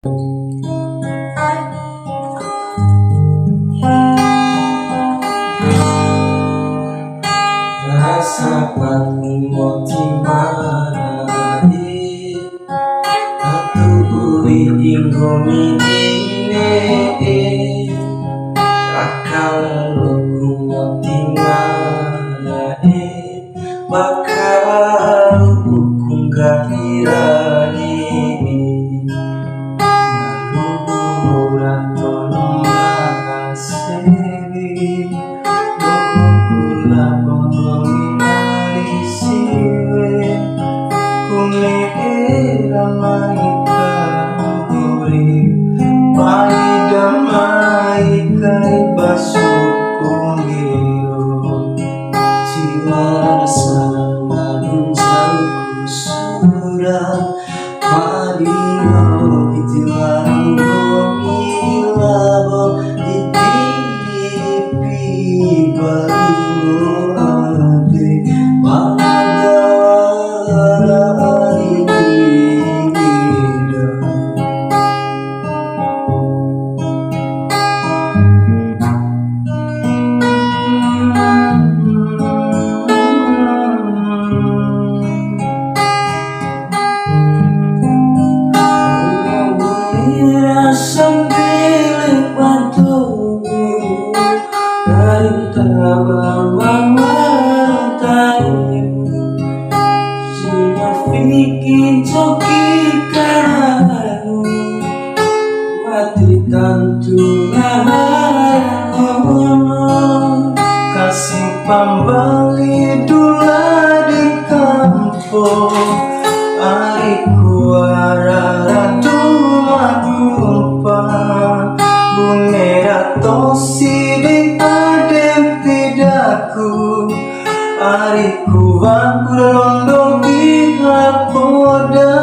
Rasa patung timari aturi ingomine akal timari bakal hukum gahirani nalurat tolong sewi sambil bantu dari tabang matamu sudah bikin coki karamu mati tantu kasih pambali dula di kampung ariku araratu tosi di adem pidaku ariku wakul londo bihapoda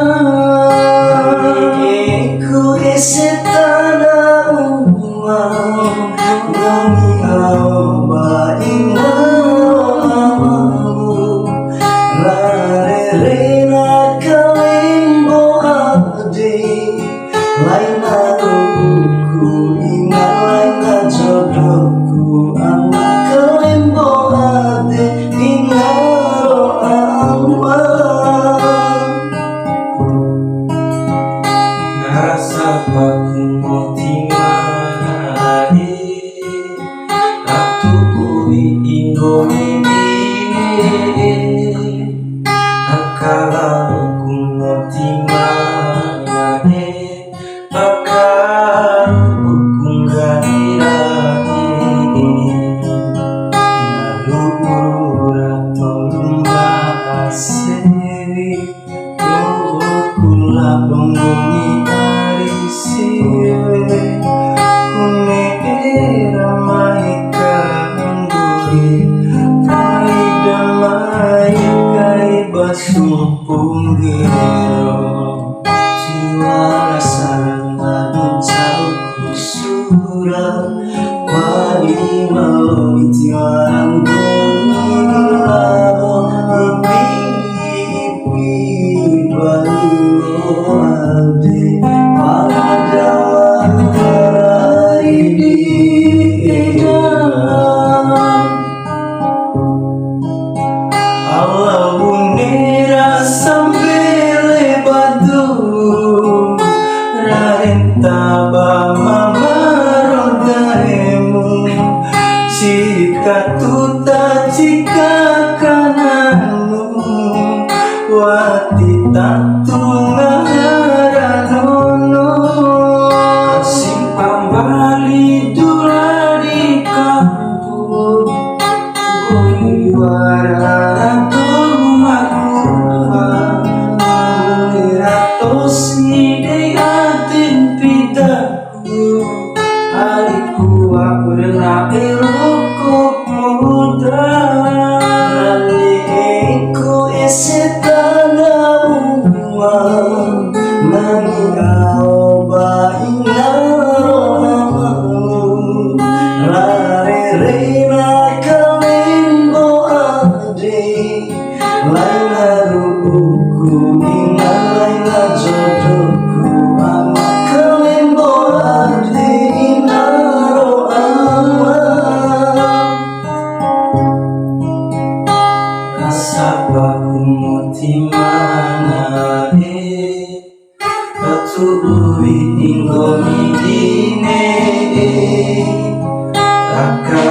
ku esetana umam nami awa ingamu larerena kalimbo ade laina ku jodohku anak kelembo ade ingaro awal ngerasa baku motimari ratu uri inggo ini akala ku motimari bakal hukum gahirani Bongoni ari siwe kune ramai kangguri kai damai kai basung punggiro jiwa sarangan sauku surah wali mau itiwaran jika tuta jika kananmu wati tantu ngaharanono kasih pambali dula di kampung wara tumakufa liratos ni de atin pidaku sapa kumutima Ratu uri ingomidine Raka